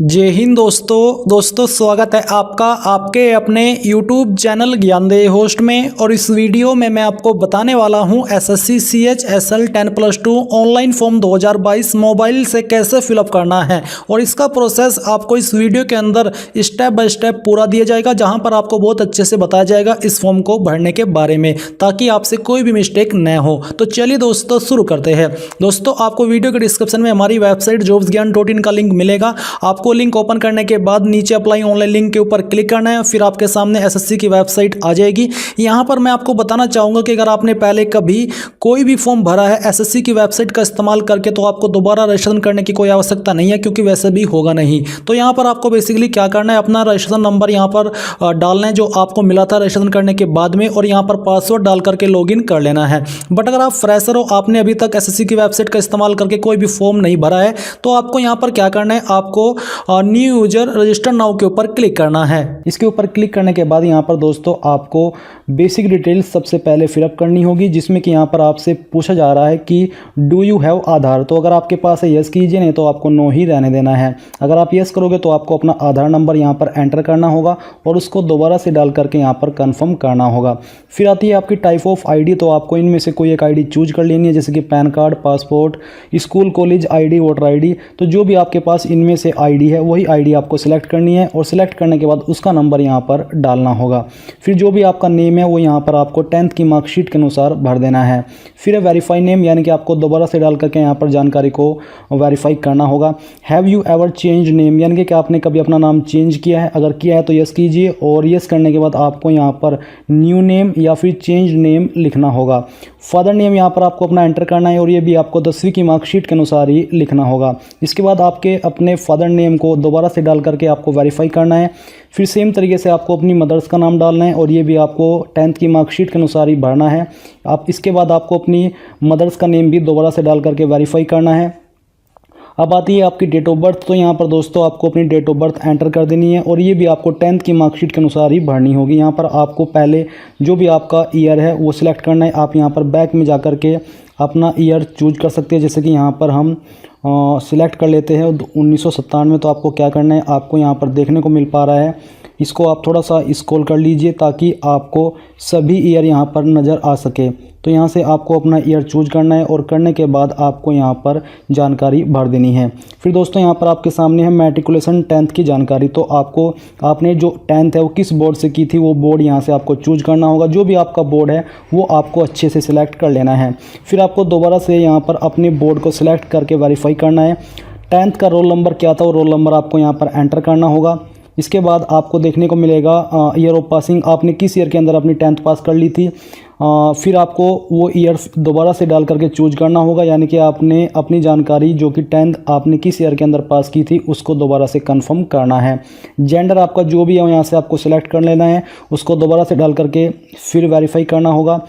जय हिंद दोस्तों स्वागत है आपका आपके अपने YouTube चैनल ज्ञानदेह होस्ट में। और इस वीडियो में मैं आपको बताने वाला हूं SSC CHSL 10+2 online form 2022 mobile से कैसे फिलअप करना है। और इसका प्रोसेस आपको इस वीडियो के अंदर स्टेप बाय स्टेप पूरा दिया जाएगा, जहां पर आपको बहुत अच्छे से बताया जाएगा इस फॉर्म को भरने के बारे में, ताकि आपसे कोई भी मिस्टेक न हो। तो चलिए दोस्तों शुरू करते हैं। दोस्तों आपको वीडियो के डिस्क्रिप्शन में हमारी वेबसाइट jobsgyan.in का लिंक मिलेगा। आपको लिंक ओपन करने के बाद नीचे अप्लाई ऑनलाइन लिंक के ऊपर क्लिक करना है, फिर आपके सामने एसएससी की वेबसाइट आ जाएगी। यहां पर मैं आपको बताना चाहूंगा कि अगर आपने पहले कभी कोई भी फॉर्म भरा है एसएससी की वेबसाइट का इस्तेमाल करके, तो आपको दोबारा रजिस्ट्रेशन करने की कोई आवश्यकता नहीं है, क्योंकि वैसे भी होगा नहीं। तो यहां पर आपको बेसिकली क्या करना है, अपना रजिस्ट्रेशन नंबर यहां पर डालना है जो आपको मिला था रजिस्ट्रेशन करने के बाद में, और यहां पर पासवर्ड डाल करके लॉगिन कर लेना है। बट अगर आप फ्रेशर हो, आपने अभी तक एसएससी की वेबसाइट का इस्तेमाल करके कोई भी फॉर्म नहीं भरा है, तो आपको यहां पर क्या करना है, आपको न्यू यूजर रजिस्टर नाउ के ऊपर क्लिक करना है। इसके ऊपर क्लिक करने के बाद यहाँ पर दोस्तों आपको बेसिक डिटेल्स सबसे पहले फिलअप करनी होगी, जिसमें कि यहाँ पर आपसे पूछा जा रहा है कि डू यू हैव आधार। तो अगर आपके पास है यस कीजिए, नहीं तो आपको नो ही रहने देना है। अगर आप यस करोगे तो आपको अपना आधार नंबर यहाँ पर एंटर करना होगा और उसको दोबारा से डाल करके यहाँ पर कन्फर्म करना होगा। फिर आती है आपकी टाइप ऑफ आईडी। तो आपको इनमें से कोई एक आईडी चूज कर लेनी है, जैसे कि pan card, passport, school college ID, voter ID. तो जो भी आपके पास इनमें से आईडी है वही आईडी आपको सिलेक्ट करनी है, और सिलेक्ट करने के बाद उसका नंबर यहाँ पर डालना होगा। फिर जो भी आपका नेम है वो यहाँ पर आपको 10th की मार्कशीट के अनुसार भर देना है। फिर वेरीफाई नेम, यानी कि आपको दोबारा से डाल करके यहाँ पर जानकारी को वेरीफाई करना होगा। Have you ever change name, यानी कि क्या आपने कभी अपना नाम चेंज किया है। अगर किया है तो यस कीजिए, और यस करने के बाद आपको यहाँ पर न्यू नेम या फिर चेंज नेम लिखना होगा। फादर नेम यहाँ पर आपको अपना एंटर करना है, और ये भी आपको 10वीं की मार्कशीट के अनुसार ही लिखना होगा। इसके बाद आपके अपने फादर नेम को दोबारा से डाल करके आपको वेरीफाई करना है। फिर सेम तरीके से आपको अपनी मदर्स का नाम डालना है, और ये भी आपको 10th की मार्कशीट के अनुसार ही भरना है। आप इसके बाद आपको अपनी मदर्स का नेम भी दोबारा से डाल करके वेरीफाई करना है। अब आती है आपकी डेट ऑफ बर्थ। तो यहाँ पर दोस्तों आपको अपनी डेट ऑफ बर्थ एंटर कर देनी है, और ये भी आपको 10th की मार्कशीट के अनुसार ही भरनी होगी। यहाँ पर आपको पहले जो भी आपका ईयर है वो सिलेक्ट करना है। आप यहाँ पर बैक में जा कर के अपना ईयर चूज कर सकते हैं, जैसे कि यहाँ पर हम सिलेक्ट कर लेते हैं 1997। तो आपको क्या करना है, आपको यहाँ पर देखने को मिल पा रहा है, इसको आप थोड़ा सा स्क्रॉल कर लीजिए ताकि आपको सभी ईयर यहाँ पर नज़र आ सके। तो यहाँ से आपको अपना ईयर चूज करना है, और करने के बाद आपको यहाँ पर जानकारी भर देनी है। फिर दोस्तों यहाँ पर आपके सामने है मैट्रिकुलेशन 10th की जानकारी। तो आपने जो 10th है वो किस बोर्ड से की थी, वो बोर्ड यहाँ से आपको चूज करना होगा। जो भी आपका बोर्ड है वो आपको अच्छे से सिलेक्ट कर लेना है। फिर आपको दोबारा से यहाँ पर अपने बोर्ड को सिलेक्ट करके वेरीफाई करना है। 10th का रोल नंबर क्या था, वो रोल नंबर आपको यहाँ पर एंटर करना होगा। इसके बाद आपको देखने को मिलेगा ईयर ऑफ पासिंग, आपने किस ईयर के अंदर अपनी 10th पास कर ली थी। फिर आपको वो ईयर दोबारा से डाल करके चूज करना होगा, यानी कि आपने अपनी जानकारी जो कि 10th आपने किस ईयर के अंदर पास की थी उसको दोबारा से कंफर्म करना है। जेंडर आपका जो भी है यहाँ से आपको सिलेक्ट कर लेना है, उसको दोबारा से डाल करके फिर वेरीफाई करना होगा।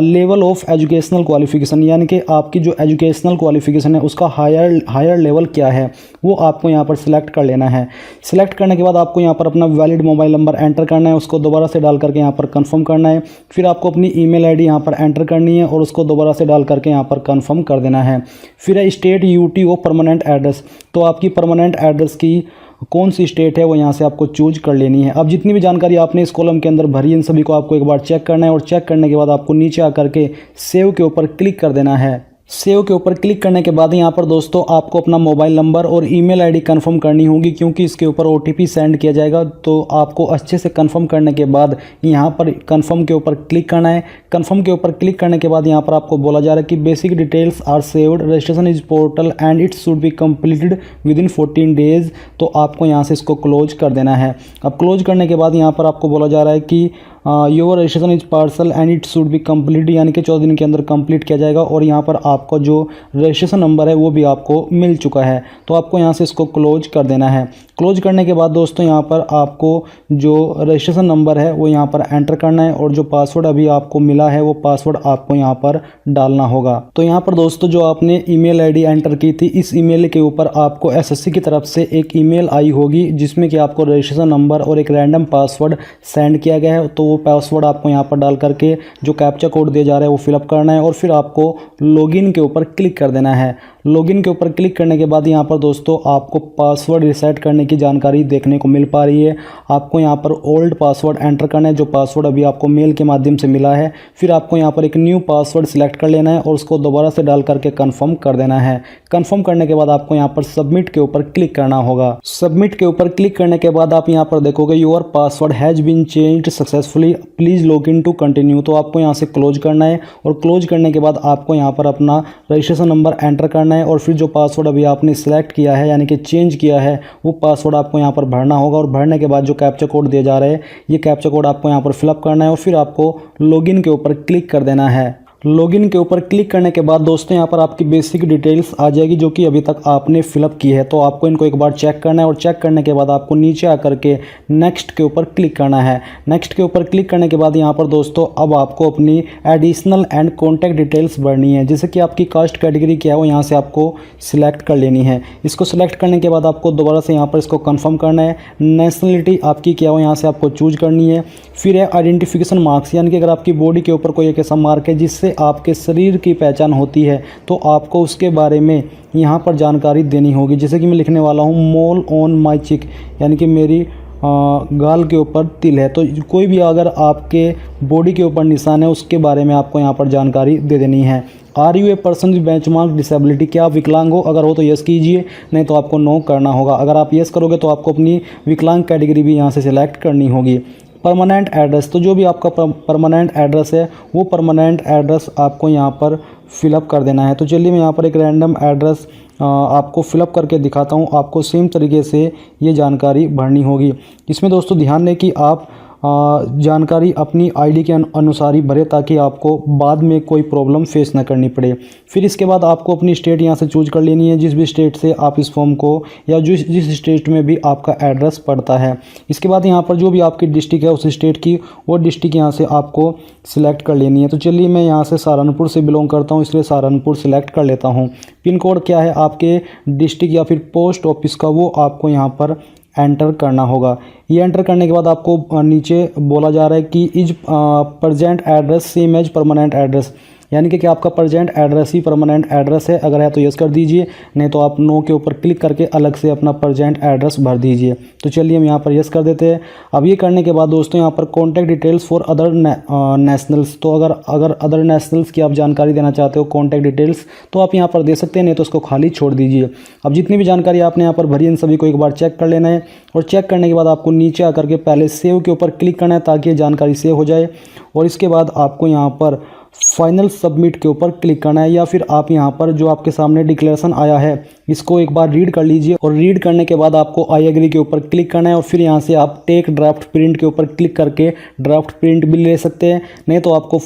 लेवल ऑफ एजुकेशनल क्वालिफिकेशन, यानी कि आपकी जो एजुकेशनल क्वालिफिकेशन है उसका हायर लेवल क्या है वो आपको यहाँ पर सिलेक्ट कर लेना है। सिलेक्ट करने के बाद आपको यहाँ पर अपना वैलिड मोबाइल नंबर एंटर करना है, उसको दोबारा से डाल करके यहाँ पर कंफर्म करना है। फिर आपको अपनी ईमेल आईडी यहाँ पर एंटर करनी है, और उसको दोबारा से डाल करके यहाँ पर कंफर्म कर देना है। फिर है state UT of permanent address. तो आपकी परमानेंट एड्रेस की कौन सी स्टेट है वो यहाँ से आपको चूज कर लेनी है। अब जितनी भी जानकारी आपने इस कॉलम के अंदर भरी इन सभी को आपको एक बार चेक करना है, और चेक करने के बाद आपको नीचे आकर के सेव के ऊपर क्लिक कर देना है। सेव के ऊपर क्लिक करने के बाद यहाँ पर दोस्तों आपको अपना मोबाइल नंबर और ईमेल आईडी कंफर्म करनी होगी, क्योंकि इसके ऊपर ओटीपी सेंड किया जाएगा। तो आपको अच्छे से कंफर्म करने के बाद यहाँ पर कंफर्म के ऊपर क्लिक करना है। कंफर्म के ऊपर क्लिक करने के बाद यहाँ पर आपको बोला जा रहा है कि basic details are saved, registration is portal and it should be completed within 14 days. तो आपको यहाँ से इसको क्लोज कर देना है। अब क्लोज करने के बाद यहाँ पर आपको बोला जा रहा है कि your registration is parcel and it should B complete, यानी कि 14 दिन के अंदर कंप्लीट किया जाएगा। और यहाँ पर आपका जो रजिस्ट्रेशन नंबर है वो भी आपको मिल चुका है। तो आपको यहाँ से इसको क्लोज कर देना है। क्लोज करने के बाद दोस्तों यहाँ पर आपको जो रजिस्ट्रेशन नंबर है वो यहाँ पर एंटर करना है, और जो पासवर्ड अभी आपको मिला है वो पासवर्ड आपको यहाँ पर डालना होगा। तो यहाँ पर दोस्तों जो आपने ईमेल आईडी एंटर की थी, इस ईमेल के ऊपर आपको एसएससी की तरफ से एक ईमेल आई होगी, जिसमें कि आपको रजिस्ट्रेशन नंबर और एक रैंडम पासवर्ड सेंड किया गया है। तो वो पासवर्ड आपको यहाँ पर डाल करके जो कैप्चा कोड दिया जा रहा है वो फिलअप करना है, और फिर आपको लॉगिन के ऊपर क्लिक कर देना है। लॉगिन के ऊपर क्लिक करने के बाद यहाँ पर दोस्तों आपको पासवर्ड रीसेट करने की जानकारी देखने को मिल पा रही है। आपको यहाँ पर ओल्ड पासवर्ड एंटर करना है, जो पासवर्ड अभी आपको मेल के माध्यम से मिला है। फिर आपको यहाँ पर एक न्यू पासवर्ड सिलेक्ट कर लेना है और उसको दोबारा से डाल करके कन्फर्म कर देना है। कन्फर्म करने के बाद आपको यहाँ पर सबमिट के ऊपर क्लिक करना होगा। सबमिट के ऊपर क्लिक करने के बाद आप यहाँ पर देखोगे your password has been changed successfully, please log in to continue. तो आपको यहाँ से क्लोज करना है और क्लोज करने के बाद आपको यहाँ पर अपना रजिस्ट्रेशन नंबर एंटर करना है और फिर जो पासवर्ड अभी आपने सिलेक्ट किया है यानी कि चेंज किया है वो पासवर्ड आपको यहाँ पर भरना होगा। और भरने के बाद जो कैप्चा कोड दिया जा रहा है ये कैप्चा कोड आपको यहाँ पर फिलअप करना है और फिर आपको लॉगिन के ऊपर क्लिक कर देना है। लॉगिन के ऊपर क्लिक करने के बाद दोस्तों यहाँ पर आपकी बेसिक डिटेल्स आ जाएगी जो कि अभी तक आपने फिलअप की है। तो आपको इनको एक बार चेक करना है और चेक करने के बाद आपको नीचे आकर के नेक्स्ट के ऊपर क्लिक करना है। नेक्स्ट के ऊपर क्लिक करने के बाद यहाँ पर दोस्तों अब आपको अपनी एडिशनल एंड कॉन्टैक्ट डिटेल्स भरनी है। जैसे कि आपकी कास्ट कैटेगरी क्या है वो यहाँ से आपको सिलेक्ट कर लेनी है। इसको सिलेक्ट करने के बाद आपको दोबारा से यहाँ पर इसको कन्फर्म करना है। नेशनलिटी आपकी क्या हो यहाँ से आपको चूज करनी है। फिर है आइडेंटिफिकेशन मार्क्स, यानी कि अगर आपकी बॉडी के ऊपर कोई एक ऐसा मार्क है जिससे आपके शरीर की पहचान होती है तो आपको उसके बारे में यहाँ पर जानकारी देनी होगी। जैसे कि मैं लिखने वाला हूँ मोल ऑन माई चिक, यानी कि मेरी गाल के ऊपर तिल है। तो कोई भी अगर आपके बॉडी के ऊपर निशान है उसके बारे में आपको यहाँ पर जानकारी दे देनी है। Are you a person with benchmark disability, क्या आप विकलांग हो? अगर हो तो यस कीजिए, नहीं तो आपको नो करना होगा। अगर आप यस करोगे तो आपको अपनी विकलांग कैटेगरी भी यहाँ से सिलेक्ट करनी होगी। परमानेंट एड्रेस, तो जो भी आपका परमानेंट एड्रेस है वो परमानेंट एड्रेस आपको यहाँ पर फिलअप कर देना है। तो चलिए मैं यहाँ पर एक रैंडम एड्रेस आपको फिलअप करके दिखाता हूँ। आपको सेम तरीके से ये जानकारी भरनी होगी। इसमें दोस्तों ध्यान दें कि आप जानकारी अपनी आईडी के अनुसार ही भरे ताकि आपको बाद में कोई प्रॉब्लम फेस ना करनी पड़े। फिर इसके बाद आपको अपनी स्टेट यहाँ से चूज कर लेनी है, जिस भी स्टेट से आप इस फॉर्म को या जिस स्टेट में भी आपका एड्रेस पड़ता है। इसके बाद यहाँ पर जो भी आपकी डिस्ट्रिक्ट है उस स्टेट की वो डिस्ट्रिक्ट यहाँ से आपको सिलेक्ट कर लेनी है। तो चलिए मैं यहाँ से सहारनपुर से बिलोंग करता हूँ इसलिए सहारनपुर सिलेक्ट कर लेता हूँ। पिन कोड क्या है आपके डिस्ट्रिक्ट या फिर पोस्ट ऑफिस का वो आपको यहाँ पर एंटर करना होगा। ये एंटर करने के बाद आपको नीचे बोला जा रहा है कि is present address same as permanent address, यानी कि क्या आपका प्रेजेंट एड्रेस ही परमानेंट एड्रेस है? अगर है तो यस कर दीजिए, नहीं तो आप नो के ऊपर क्लिक करके अलग से अपना प्रेजेंट एड्रेस भर दीजिए। तो चलिए हम यहाँ पर यस कर देते हैं। अब ये करने के बाद दोस्तों यहाँ पर contact details for other nationals, तो अगर अदर नेशनल्स की आप जानकारी देना चाहते हो कॉन्टैक्ट डिटेल्स तो आप यहाँ पर दे सकते हैं, नहीं तो उसको खाली छोड़ दीजिए। अब जितनी भी जानकारी आपने यहाँ पर भरी इन सभी को एक बार चेक कर लेना है और चेक करने के बाद आपको नीचे आकर के पहले सेव के ऊपर क्लिक करना है ताकि ये जानकारी सेव हो जाए और इसके बाद आपको यहाँ पर फाइनल सबमिट के ऊपर क्लिक करना है। या फिर आप यहाँ पर जो आपके सामने डिक्लेरेशन आया है इसको एक बार रीड कर लीजिए और रीड करने के बाद आपको आई एग्री के ऊपर क्लिक करना है और फिर यहाँ से आप टेक ड्राफ्ट प्रिंट के ऊपर क्लिक करके ड्राफ्ट प्रिंट भी ले सकते हैं, नहीं तो आपको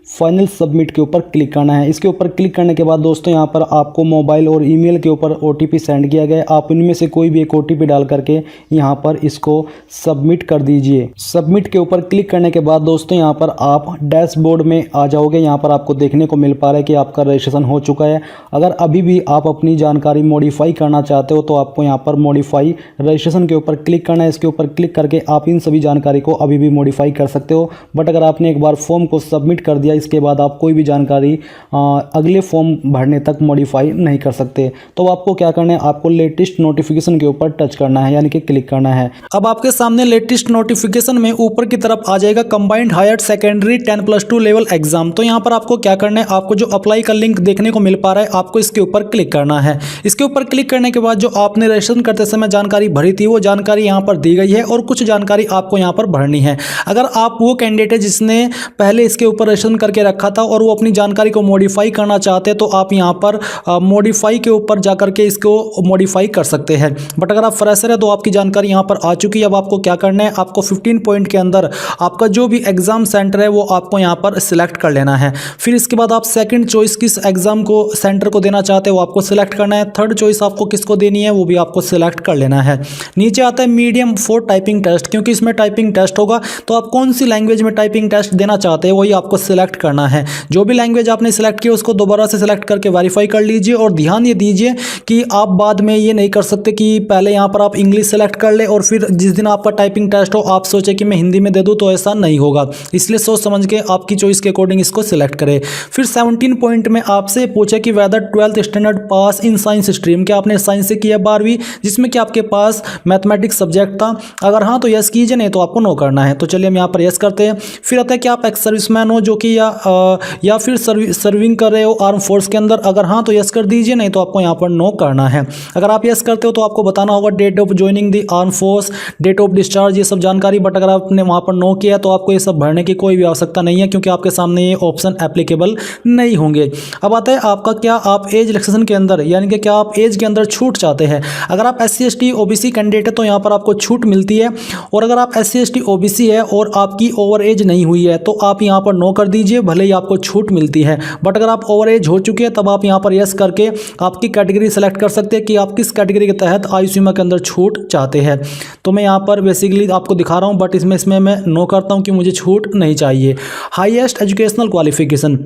फाइनल सबमिट के ऊपर क्लिक करना है। इसके ऊपर क्लिक करने के बाद दोस्तों यहाँ पर आपको मोबाइल और ईमेल के ऊपर OTP सेंड किया गया है। आप इनमें से कोई भी एक OTP डाल करके यहाँ पर इसको सबमिट कर दीजिए। सबमिट के ऊपर क्लिक करने के बाद दोस्तों यहाँ पर आप डैशबोर्ड में आ जाओगे। यहाँ पर आपको देखने को मिल पा रहा है कि आपका रजिस्ट्रेशन हो चुका है। अगर अभी भी आप अपनी जानकारी मॉडिफाई करना चाहते हो तो आपको यहाँ पर मॉडिफाई रजिस्ट्रेशन के ऊपर क्लिक करना है। इसके ऊपर क्लिक करके आप इन सभी जानकारी को अभी भी मॉडिफाई कर सकते हो। बट अगर आपने एक बार फॉर्म को सबमिट कर दिया इसके बाद आप कोई भी जानकारी अगले फॉर्म भरने तक मॉडिफाई नहीं कर सकते। तो आपको क्या करना है, आपको लेटेस्ट नोटिफिकेशन के ऊपर टच करना है यानी कि क्लिक करना है। अब आपके सामने लेटेस्ट नोटिफिकेशन में ऊपर की तरफ आ जाएगा combined higher secondary 10+2 level exam. तो यहाँ पर आपको क्या करना है, आपको जो अप्लाई का लिंक देखने को मिल पा रहा है आपको इसके ऊपर क्लिक करना है। इसके ऊपर क्लिक करने के बाद जो आपने रजिस्ट्रेशन करते समय जानकारी भरी थी वो जानकारी यहाँ पर दी गई है और कुछ जानकारी आपको यहाँ पर भरनी है। अगर आप वो कैंडिडेट है जिसने पहले इसके ऊपर रजिस्ट्रेशन करके रखा था और वो अपनी जानकारी को मॉडिफाई करना चाहते हैं तो आप यहाँ पर मॉडिफाई के ऊपर जाकर के इसको मॉडिफाई कर सकते हैं। बट अगर आप फ्रेशर है तो आपकी जानकारी यहाँ पर आ चुकी है। अब आपको क्या करना है, आपको 15 पॉइंट के अंदर आपका जो भी एग्जाम सेंटर है वो आपको यहाँ पर सिलेक्ट कर लेना है। फिर इसके बाद आप सेकंड चॉइस किस एग्जाम को सेंटर को देना चाहते हो वो आपको सिलेक्ट करना है। थर्ड चॉइस आपको किसको देनी है वो भी आपको सिलेक्ट कर लेना है। नीचे आता है मीडियम फॉर टाइपिंग टेस्ट, क्योंकि इसमें टाइपिंग टेस्ट होगा तो आप कौन सी लैंग्वेज में टाइपिंग टेस्ट देना चाहते हैं वही आपको सिलेक्ट सिलेक्ट करना है। जो भी लैंग्वेज आपने सिलेक्ट किया उसको दोबारा से सिलेक्ट करके वेरीफाई कर लीजिए और ध्यान ये दीजिए कि आप बाद में ये नहीं कर सकते कि पहले यहाँ पर आप इंग्लिश सेलेक्ट कर ले और फिर जिस दिन आपका टाइपिंग टेस्ट हो आप सोचे कि मैं हिंदी में दे दूँ, तो ऐसा नहीं होगा। इसलिए सोच समझ के आपकी चॉइस के अकॉर्डिंग इसको सिलेक्ट करें। फिर 17 पॉइंट में आपसे पूछे कि whether 12th standard pass in science stream, क्या आपने साइंस से किया 12वीं, जिसमें कि आपके पास मैथमेटिक्स सब्जेक्ट था। अगर हाँ तो यस कीजिए, नहीं तो आपको नो करना है। तो चलिए हम यहाँ पर यस करते हैं। फिर आता है कि आप एक्स सर्विसमैन हो जो कि या फिर सर्विंग कर रहे हो आर्म फोर्स के अंदर। अगर हाँ तो यस कर दीजिए, नहीं तो आपको यहाँ पर नो करना है। अगर आप यस करते हो तो आपको बताना होगा date of joining the arm force, date of discharge, ये सब जानकारी। बट अगर आपने वहाँ पर नो किया तो आपको ये सब भरने की कोई भी आवश्यकता नहीं है, क्योंकि आपके सामने ये ऑप्शन एप्लीकेबल नहीं होंगे। अब आता है आपका क्या आप एज रिलैक्सेशन के अंदर, यानी कि क्या आप एज के अंदर छूट चाहते हैं। अगर आप SC ST OBC कैंडिडेट है तो यहाँ पर आपको छूट मिलती है, और अगर आप SC ST OBC है और आपकी ओवर एज नहीं हुई है तो आप यहाँ पर नो कर दीजिए, भले ही आपको छूट मिलती है। बट अगर आप ओवर एज हो चुके हैं तब आप यहाँ पर यस करके आपकी कैटेगरी सेलेक्ट कर सकते हैं कि आप किस कैटेगरी के तहत आयु सीमा के अंदर छूट चाहते हैं। तो मैं यहाँ पर बेसिकली आपको दिखा रहा हूँ, बट इसमें मैं नो करता हूँ कि मुझे छूट नहीं चाहिए। हाईएस्ट एजुकेशनल क्वालिफिकेशन,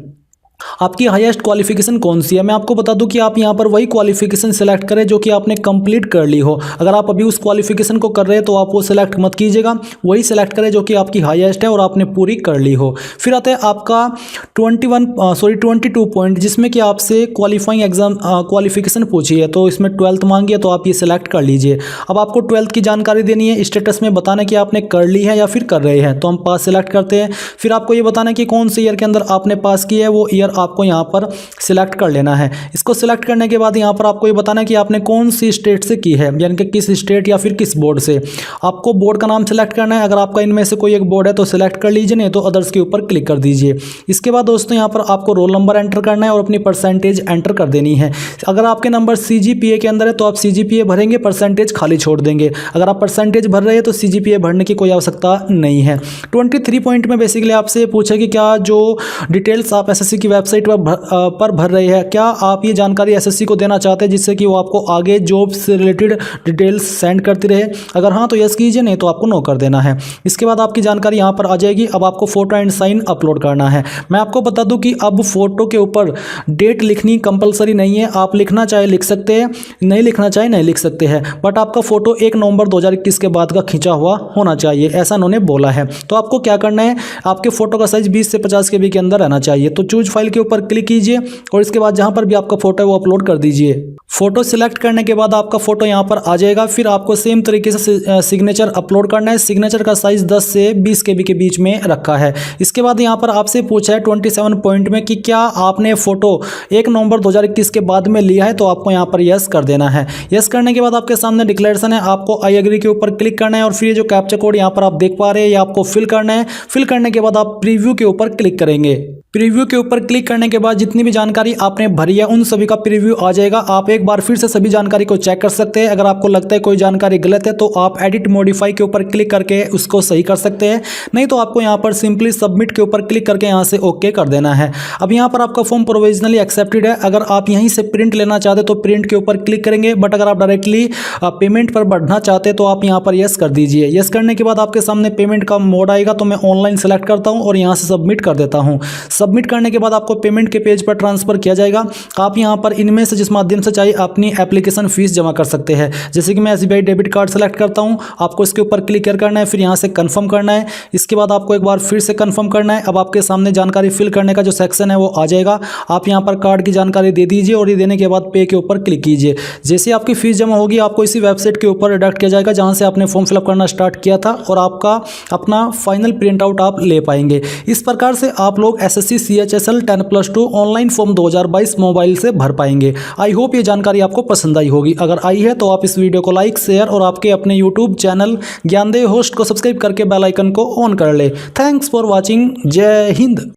आपकी हाईएस्ट क्वालिफिकेशन कौन सी है। मैं आपको बता दूं कि आप यहां पर वही क्वालिफिकेशन सिलेक्ट करें जो कि आपने कंप्लीट कर ली हो। अगर आप अभी उस क्वालिफिकेशन को कर रहे हैं तो आप वो सिलेक्ट मत कीजिएगा, वही सिलेक्ट करें जो कि आपकी हाईएस्ट है और आपने पूरी कर ली हो। फिर आता है आपका 22 पॉइंट, जिसमें कि आपसे क्वालिफाइंग एग्जाम क्वालिफिकेशन पूछी है, तो इसमें 12th मांगी है तो आप ये सिलेक्ट कर लीजिए। अब आपको 12th की जानकारी देनी है, स्टेटस में बताना कि आपने कर ली है या फिर कर रहे हैं, तो हम पास सिलेक्ट करते हैं। फिर आपको ये बताना कि कौन से ईयर के अंदर आपने पास किया है, वो ईयर आपको यहाँ पर सिलेक्ट कर लेना है। इसको सिलेक्ट करने के बाद यहाँ पर आपको ये बताना है कि आपने कौन सी स्टेट से की है, यानी कि किस स्टेट या फिर किस बोर्ड से। आपको बोर्ड का नाम सिलेक्ट करना है। अगर आपका इनमें से कोई एक बोर्ड है तो सिलेक्ट कर लीजिए, नहीं तो अदर्स के ऊपर क्लिक कर दीजिए। इसके बाद दोस्तों यहाँ पर आपको रोल नंबर एंटर करना है और अपनी परसेंटेज एंटर कर देनी है। अगर आपके नंबर CGPA के अंदर है तो आप CGPA भरेंगे, परसेंटेज खाली छोड़ देंगे। अगर आप परसेंटेज भर रहे हैं तो CGPA भरने की कोई आवश्यकता नहीं है। 23 पॉइंट में बेसिकली आपसे पूछा कि क्या जो डिटेल्स आप SSC की वेबसाइट पर भर रहे हैं, क्या आप ये जानकारी SSC को देना चाहते हैं जिससे कि वो आपको आगे जॉब से रिलेटेड डिटेल्स सेंड करती रहे। अगर हाँ तो यस कीजिए, नहीं तो आपको नो कर देना है। इसके बाद आपकी जानकारी यहाँ पर आ जाएगी। अब आपको फोटो एंड साइन अपलोड करना है। मैं आपको बता दूं कि अब फोटो के ऊपर डेट लिखनी कंपलसरी नहीं है, आप लिखना चाहे लिख सकते हैं, नहीं लिखना चाहे नहीं लिख सकते हैं। बट आपका फोटो 1 नवंबर 2021 के बाद का खींचा हुआ होना चाहिए, ऐसा उन्होंने बोला है। तो आपको क्या करना है, आपके फोटो का साइज 20 से 50 KB के अंदर रहना चाहिए। तो चूज फाइल के ऊपर क्लिक कीजिए और इसके बाद जहां पर भी आपका फोटो है वो अपलोड कर दीजिए। फोटो सिलेक्ट करने के बाद आपका फोटो यहां पर आ जाएगा। फिर आपको सेम तरीके से सिग्नेचर अपलोड करना है। सिग्नेचर का साइज 10 से 20 KB के बीच में रखा है। इसके बाद यहां पर आपसे पूछा है 27 पॉइंट में कि क्या आपने फोटो 1 नवंबर 2021 के बाद में लिया है, तो आपको यहां पर यस कर देना है। यस करने के बाद आपके सामने डिक्लेरेशन है, आपको आई एग्री के ऊपर क्लिक करना है और फिर ये जो कैप्चा कोड यहां पर आप देख पा रहे हैं ये आपको फिल करना है। फिल करने के बाद आप प्रीव्यू के ऊपर क्लिक करेंगे। प्रीव्यू के ऊपर क्लिक करने के बाद जितनी भी जानकारी आपने भरी है उन सभी का प्रीव्यू आ जाएगा। आप एक बार फिर से सभी जानकारी को चेक कर सकते हैं। अगर आपको लगता है कोई जानकारी गलत है तो आप एडिट मॉडिफाई के ऊपर क्लिक करके उसको सही कर सकते हैं, नहीं तो आपको यहाँ पर सिंपली सबमिट के ऊपर क्लिक करके यहाँ से ओके कर देना है। अब यहाँ पर आपका फॉर्म प्रोविजनली एक्सेप्टेड है। अगर आप यहीं से प्रिंट लेना चाहते तो प्रिंट के ऊपर क्लिक करेंगे, बट अगर आप डायरेक्टली पेमेंट पर बढ़ना चाहते तो आप यहाँ पर यस कर दीजिए। यस करने के बाद आपके सामने पेमेंट का मोड आएगा, तो मैं ऑनलाइन सेलेक्ट करता हूँ और यहाँ से सबमिट कर देता हूँ। सबमिट करने के बाद आपको पेमेंट के पेज पर ट्रांसफर किया जाएगा। आप यहाँ पर इनमें से जिस माध्यम से चाहिए अपनी एप्लीकेशन फीस जमा कर सकते हैं। जैसे कि मैं SBI डेबिट कार्ड सेलेक्ट करता हूँ, आपको इसके ऊपर क्लिक करना है, फिर यहाँ से कंफर्म करना है। इसके बाद आपको एक बार फिर से कंफर्म करना है। अब आपके सामने जानकारी फिल करने का जो सेक्शन है वो आ जाएगा। आप यहाँ पर कार्ड की जानकारी दे दीजिए और ये देने के बाद पे के ऊपर क्लिक कीजिए। जैसे आपकी फीस जमा होगी आपको इसी वेबसाइट के ऊपर रिडायरेक्ट किया जाएगा जहाँ से आपने फॉर्म फिलअप करना स्टार्ट किया था, और आपका अपना फाइनल प्रिंट आउट आप ले पाएंगे। इस प्रकार से आप लोग SSC CHSL 10+2 online form 2022 mobile से भर पाएंगे। आई होप ये जानकारी आपको पसंद आई होगी। अगर आई है तो आप इस वीडियो को लाइक, शेयर और आपके अपने यूट्यूब चैनल ज्ञानदेव होस्ट को सब्सक्राइब करके बेल आइकन को ऑन कर ले। Thanks for watching. जय हिंद।